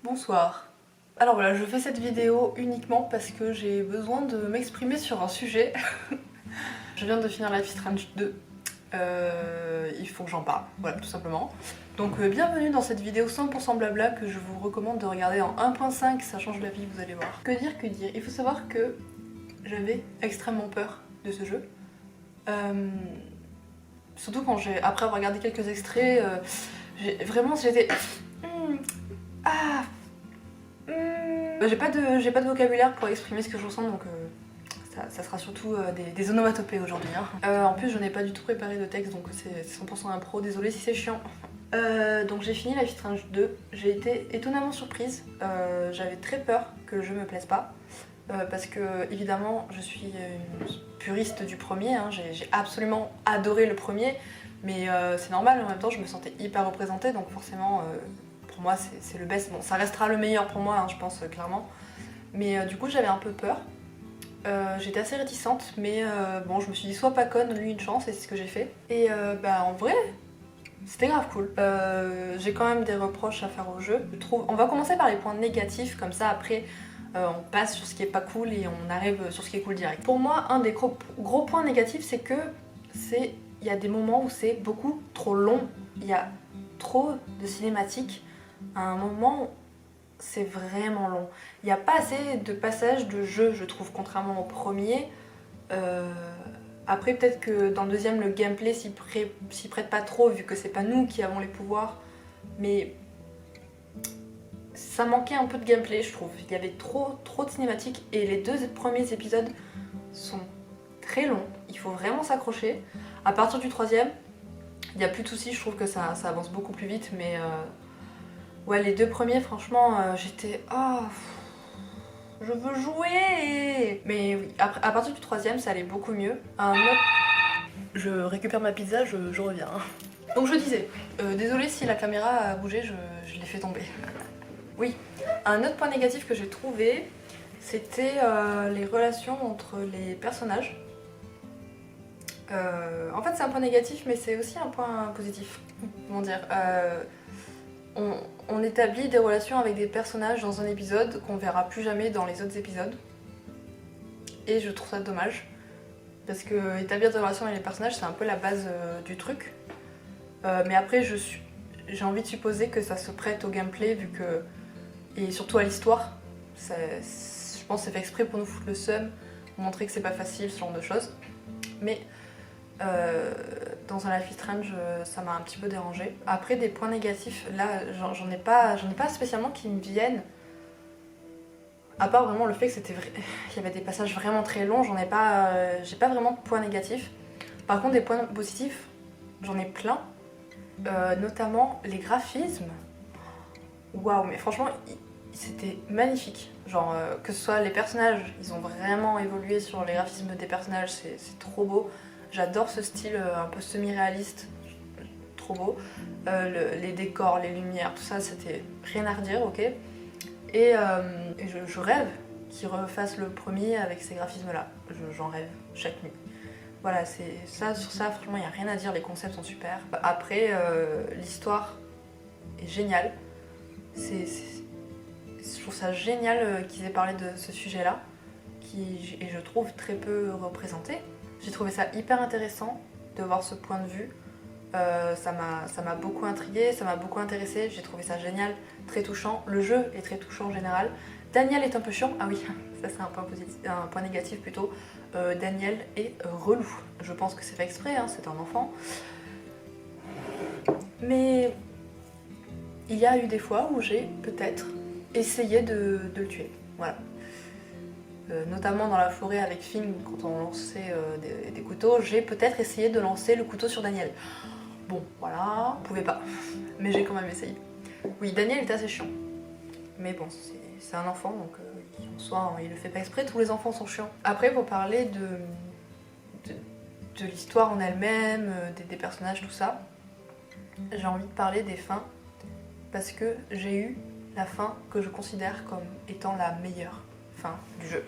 Bonsoir. Alors voilà, je fais cette vidéo uniquement parce que j'ai besoin de m'exprimer sur un sujet. Je viens de finir Life is Strange 2. Il faut que j'en parle, voilà, tout simplement. Donc bienvenue dans cette vidéo 100% blabla que je vous recommande de regarder en 1.5, ça change la vie, vous allez voir. Que dire, que dire. Il faut savoir que j'avais extrêmement peur de ce jeu. Surtout quand après avoir regardé quelques extraits, j'étais... J'ai pas de vocabulaire pour exprimer ce que je ressens, donc ça sera surtout des onomatopées aujourd'hui. Hein. En plus, je n'ai pas du tout préparé de texte, donc c'est 100% impro, désolé si c'est chiant. Donc j'ai fini Life is Strange 2, j'ai été étonnamment surprise. J'avais très peur que le jeu me plaise pas, parce que évidemment je suis une puriste du premier, hein. J'ai absolument adoré le premier, mais c'est normal, en même temps je me sentais hyper représentée, donc forcément pour moi c'est le best. Bon, ça restera le meilleur pour moi, hein, je pense clairement, mais du coup j'avais un peu peur. J'étais assez réticente, mais bon, je me suis dit soit pas conne, lui une chance, et c'est ce que j'ai fait. Et en vrai, c'était grave cool. J'ai quand même des reproches à faire au jeu. On va commencer par les points négatifs, comme ça après on passe sur ce qui est pas cool et on arrive sur ce qui est cool direct. Pour moi, un des gros points négatifs, c'est que il y a des moments où c'est beaucoup trop long. Il y a trop de cinématiques. À un moment, c'est vraiment long. Il n'y a pas assez de passages de jeu, je trouve, contrairement au premier. Après, peut-être que dans le deuxième, le gameplay s'y prête pas trop, vu que c'est pas nous qui avons les pouvoirs. Mais ça manquait un peu de gameplay, je trouve. Il y avait trop de cinématiques, et les deux premiers épisodes sont très longs. Il faut vraiment s'accrocher. À partir du troisième, il n'y a plus de soucis, je trouve que ça avance beaucoup plus vite, mais ouais, les deux premiers, franchement, j'étais... Oh, je veux jouer. Mais oui, à partir du troisième, ça allait beaucoup mieux. Je récupère ma pizza, je reviens. Donc je disais, désolée si la caméra a bougé, je l'ai fait tomber. Oui, un autre point négatif que j'ai trouvé, c'était les relations entre les personnages. En fait, c'est un point négatif, mais c'est aussi un point positif. Comment dire, on établit des relations avec des personnages dans un épisode qu'on verra plus jamais dans les autres épisodes. Et je trouve ça dommage. Parce que établir des relations avec les personnages, c'est un peu la base du truc. Mais après, j'ai envie de supposer que ça se prête au gameplay, vu que... Et surtout à l'histoire. Je pense que c'est fait exprès pour nous foutre le seum, montrer que c'est pas facile, ce genre de choses. Mais dans un Life is Strange, ça m'a un petit peu dérangée. Après, des points négatifs, là, j'en ai pas spécialement qui me viennent. À part vraiment le fait que il y avait des passages vraiment très longs, j'ai pas vraiment de points négatifs. Par contre, des points positifs, j'en ai plein. Notamment les graphismes. Waouh, mais franchement, c'était magnifique. Genre, que ce soit les personnages, ils ont vraiment évolué sur les graphismes des personnages, c'est trop beau. J'adore ce style un peu semi-réaliste, trop beau. Les décors, les lumières, tout ça, c'était rien à redire, ok. Et je rêve qu'ils refassent le premier avec ces graphismes-là. J'en rêve chaque nuit. Voilà, sur ça, franchement, il n'y a rien à dire, les concepts sont super. Après, l'histoire est géniale. Je trouve ça génial qu'ils aient parlé de ce sujet-là, et je trouve très peu représenté. J'ai trouvé ça hyper intéressant de voir ce point de vue. Ça m'a beaucoup intriguée, ça m'a beaucoup intéressée, j'ai trouvé ça génial, très touchant. Le jeu est très touchant en général. Daniel est un peu chiant, ah oui, ça c'est un point négatif plutôt. Daniel est relou. Je pense que c'est fait exprès, hein, c'est un enfant. Mais il y a eu des fois où j'ai peut-être essayé de le tuer, voilà. Notamment dans la forêt avec Finn, quand on lançait des couteaux, j'ai peut-être essayé de lancer le couteau sur Daniel. Bon, voilà, on pouvait pas, mais j'ai quand même essayé. Oui, Daniel est assez chiant, mais bon, c'est un enfant, donc en soi, il le fait pas exprès, tous les enfants sont chiants. Après, pour parler de l'histoire en elle-même, des personnages, tout ça, j'ai envie de parler des fins, parce que j'ai eu la fin que je considère comme étant la meilleure fin du jeu.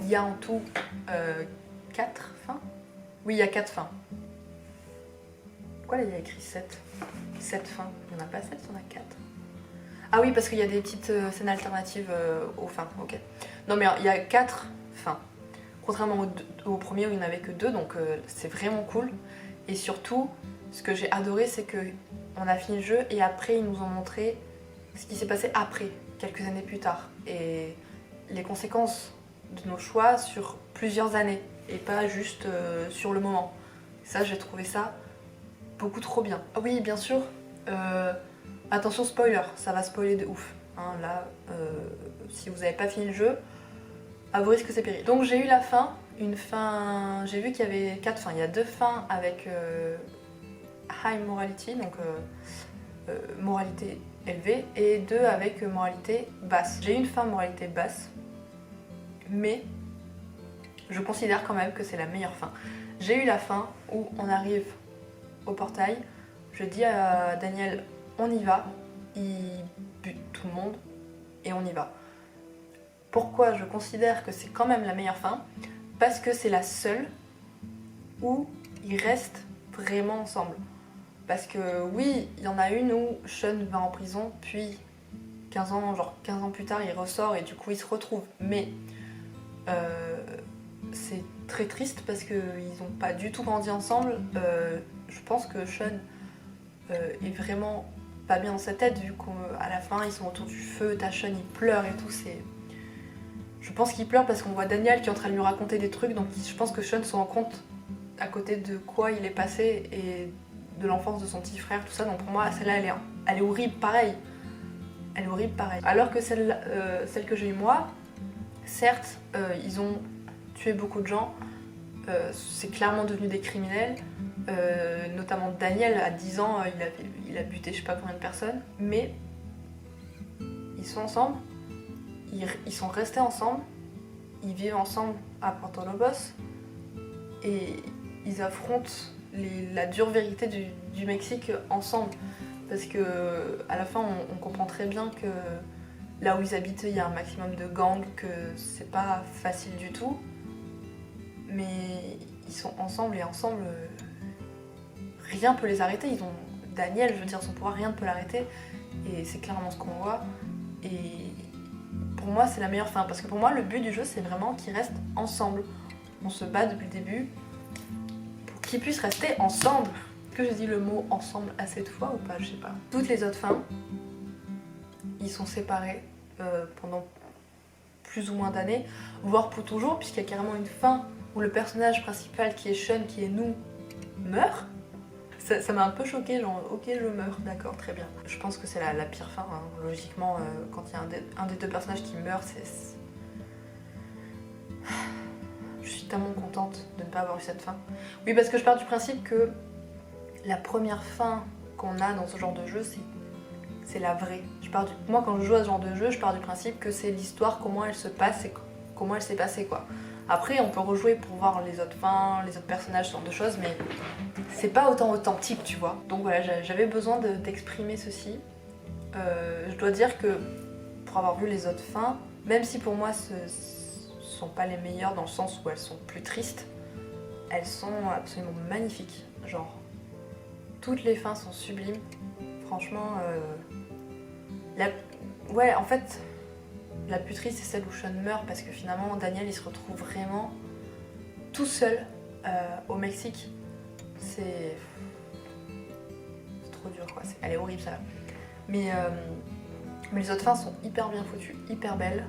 Il y a en tout 4 fins. Oui, il y a 4 fins. Pourquoi là il y a écrit 7 fins? Il n'y en a pas 7, il y en a 4. Ah oui, parce qu'il y a des petites scènes alternatives aux fins, ok. Non mais il y a 4 fins, contrairement au premier où il n'y en avait que 2, donc c'est vraiment cool. Et surtout, ce que j'ai adoré, c'est que on a fini le jeu et après ils nous ont montré ce qui s'est passé après, quelques années plus tard. Et les conséquences de nos choix sur plusieurs années et pas juste sur le moment. Ça, j'ai trouvé ça beaucoup trop bien. Ah oui, bien sûr, attention spoiler, ça va spoiler de ouf. Hein, là, si vous n'avez pas fini le jeu, à vos risques et périls. Donc j'ai eu la fin, une fin... J'ai vu qu'il y avait 4 fins. Il y a 2 fins avec high morality, donc moralité élevée, et 2 avec moralité basse. J'ai eu une fin moralité basse, mais je considère quand même que c'est la meilleure fin. J'ai eu la fin où on arrive au portail, je dis à Daniel on y va, il bute tout le monde et on y va. Pourquoi je considère que c'est quand même la meilleure fin? Parce que c'est la seule où ils restent vraiment ensemble. Parce que oui, il y en a une où Sean va en prison, puis 15 ans plus tard, il ressort et du coup, ils se retrouvent. Mais c'est très triste parce qu'ils n'ont pas du tout grandi ensemble. Je pense que Sean est vraiment pas bien dans sa tête, vu qu'à la fin, ils sont autour du feu, t'as Sean, il pleure et tout. Je pense qu'il pleure parce qu'on voit Daniel qui est en train de lui raconter des trucs, donc je pense que Sean se rend compte à côté de quoi il est passé et de l'enfance de son petit frère, tout ça. Donc pour moi, celle-là, elle est horrible pareil. Elle est horrible pareil. Alors que celle que j'ai eue moi, certes, ils ont tué beaucoup de gens, c'est clairement devenu des criminels, notamment Daniel, à 10 ans, il a buté je sais pas combien de personnes, mais ils sont ensemble, ils sont restés ensemble, ils vivent ensemble à Puerto Lobos, et ils affrontent la dure vérité du Mexique ensemble. Parce que à la fin, on comprend très bien que là où ils habitent, il y a un maximum de gangs, que c'est pas facile du tout. Mais ils sont ensemble et ensemble, rien peut les arrêter. Ils ont Daniel, je veux dire, son pouvoir, rien ne peut l'arrêter. Et c'est clairement ce qu'on voit. Et pour moi, c'est la meilleure fin. Parce que pour moi, le but du jeu, c'est vraiment qu'ils restent ensemble. On se bat depuis le début pour qu'ils puissent rester ensemble. Est-ce que j'ai dit le mot ensemble assez de fois ou pas? Je sais pas. Toutes les autres fins, ils sont séparés pendant plus ou moins d'années, voire pour toujours, puisqu'il y a carrément une fin où le personnage principal qui est Sean, qui est nous, meurt. Ça m'a un peu choquée, genre ok je meurs, d'accord, très bien. Je pense que c'est la pire fin, hein. Logiquement, quand il y a un des deux personnages qui meurt, je suis tellement contente de ne pas avoir eu cette fin. Oui, parce que je pars du principe que la première fin qu'on a dans ce genre de jeu, c'est la vraie. Moi, quand je joue à ce genre de jeu, je pars du principe que c'est l'histoire, comment elle se passe et comment elle s'est passée, quoi. Après, on peut rejouer pour voir les autres fins, les autres personnages, ce genre de choses, mais c'est pas autant authentique, tu vois. Donc voilà, j'avais besoin d'exprimer ceci. Je dois dire que pour avoir vu les autres fins, même si pour moi ce sont pas les meilleures dans le sens où elles sont plus tristes, elles sont absolument magnifiques. Genre, toutes les fins sont sublimes. Franchement, ouais, en fait, la plus triste c'est celle où Sean meurt parce que finalement Daniel il se retrouve vraiment tout seul au Mexique. C'est trop dur quoi, elle est horrible ça. Mais les autres fins sont hyper bien foutues, hyper belles.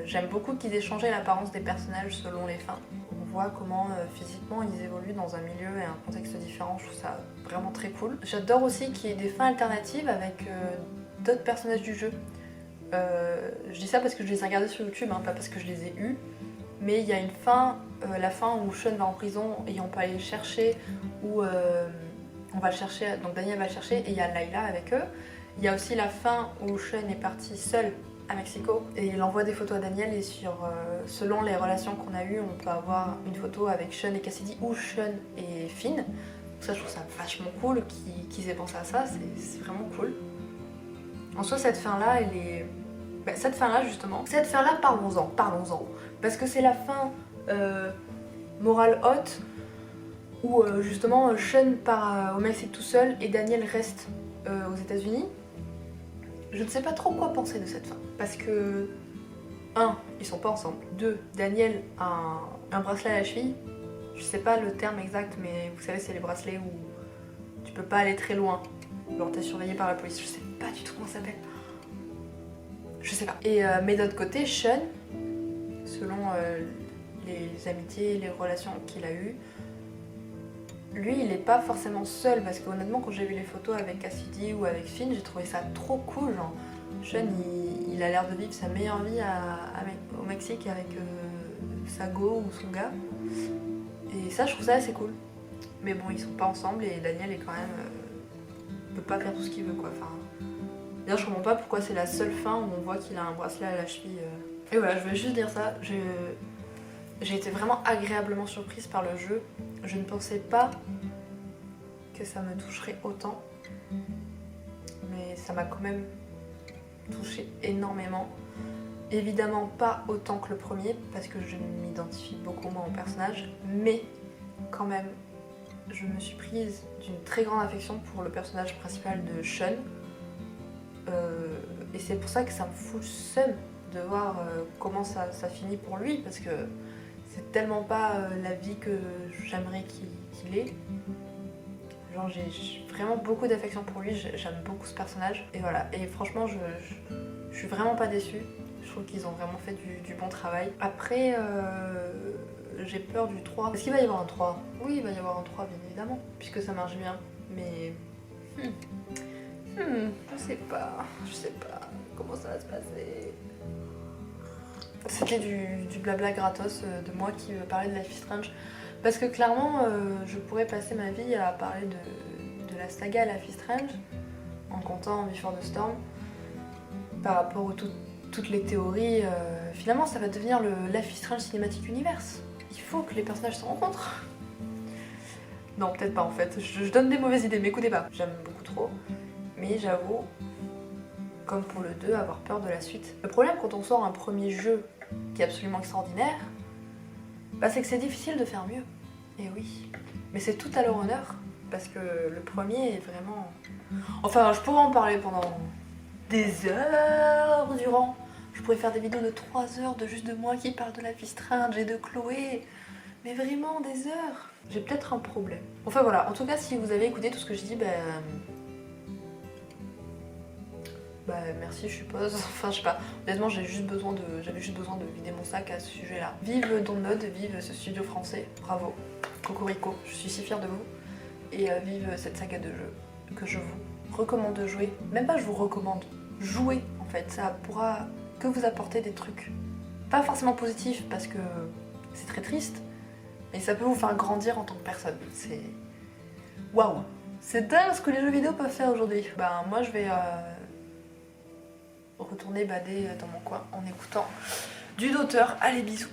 J'aime beaucoup qu'ils aient changé l'apparence des personnages selon les fins. On voit comment physiquement ils évoluent dans un milieu et un contexte différent, je trouve ça vraiment très cool. J'adore aussi qu'il y ait des fins alternatives avec d'autres personnages du jeu. Je dis ça parce que je les ai regardés sur YouTube, hein, pas parce que je les ai eus. Mais il y a une fin, la fin où Sean va en prison et on peut aller le chercher, où on va le chercher, donc Daniel va le chercher et il y a Layla avec eux. Il y a aussi la fin où Sean est parti seul à Mexico et il envoie des photos à Daniel et selon les relations qu'on a eues, on peut avoir une photo avec Sean et Cassidy ou Sean et Finn. Donc ça, je trouve ça vachement cool qu'ils aient pensé à ça, c'est vraiment cool. En soi, cette fin-là, elle est... cette fin-là, justement, parlons-en. Parce que c'est la fin morale haute où justement Sean part au Mexique tout seul et Daniel reste aux États-Unis. Je ne sais pas trop quoi penser de cette fin. Parce que 1. Ils sont pas ensemble. 2. Daniel a un bracelet à la cheville. Je sais pas le terme exact, mais vous savez, c'est les bracelets où tu peux pas aller très loin. Genre t'es surveillé par la police. Je sais pas du tout comment ça s'appelle. Je sais pas. Et mais d'autre côté, Sean, selon les amitiés et les relations qu'il a eues, lui, il est pas forcément seul, parce qu'honnêtement, quand j'ai vu les photos avec Cassidy ou avec Finn, j'ai trouvé ça trop cool. Genre, Sean, il a l'air de vivre sa meilleure vie au Mexique avec sa go ou son gars. Et ça, je trouve ça assez cool. Mais bon, ils sont pas ensemble et Daniel est quand même peut pas faire tout ce qu'il veut, quoi. Enfin, d'ailleurs, je comprends pas pourquoi c'est la seule fin où on voit qu'il a un bracelet à la cheville. Et voilà, je voulais juste dire ça. J'ai été vraiment agréablement surprise par le jeu. Je ne pensais pas que ça me toucherait autant. Mais ça m'a quand même touché énormément. Évidemment pas autant que le premier, parce que je m'identifie beaucoup moins au personnage. Mais quand même, je me suis prise d'une très grande affection pour le personnage principal de Sean. Et c'est pour ça que ça me fout le seum de voir comment ça finit pour lui, parce que c'est tellement pas la vie que j'aimerais qu'il ait. Genre j'ai vraiment beaucoup d'affection pour lui, j'aime beaucoup ce personnage. Et voilà, et franchement je suis vraiment pas déçue. Je trouve qu'ils ont vraiment fait du bon travail. Après, j'ai peur du 3. Est-ce qu'il va y avoir un 3? Oui, il va y avoir un 3 bien évidemment, puisque ça marche bien. Mais... je sais pas comment ça va se passer. C'était du blabla gratos de moi qui parlait de Life is Strange. Parce que clairement, je pourrais passer ma vie à parler de la saga Life is Strange, en comptant Before the Storm, par rapport aux toutes les théories. Finalement, ça va devenir le Life is Strange Cinematic Universe. Il faut que les personnages se rencontrent. Non, peut-être pas en fait. Je donne des mauvaises idées, m'écoutez pas. J'aime beaucoup trop. Mais j'avoue, comme pour le 2, avoir peur de la suite. Le problème quand on sort un premier jeu qui est absolument extraordinaire, bah, c'est que c'est difficile de faire mieux. Et oui. Mais c'est tout à leur honneur, parce que le premier est vraiment... Enfin, je pourrais en parler pendant des heures durant. Je pourrais faire des vidéos de 3 heures de juste de moi qui parle de Life is Strange et de Chloé. Mais vraiment des heures. J'ai peut-être un problème. Enfin voilà, en tout cas, si vous avez écouté tout ce que je dis, merci je suppose, enfin je sais pas, honnêtement j'avais juste besoin de vider mon sac à ce sujet là. Vive Dontnod, vive ce studio français, bravo, cocorico, je suis si fière de vous. Et vive cette saga de jeux que je vous recommande de jouer, même pas je vous recommande, jouez en fait, ça pourra que vous apporter des trucs, pas forcément positifs parce que c'est très triste, mais ça peut vous faire grandir en tant que personne, c'est... Waouh, c'est dingue ce que les jeux vidéo peuvent faire aujourd'hui. Ben moi je vais... retourner bader dans mon coin en écoutant du Daughter. Allez, bisous.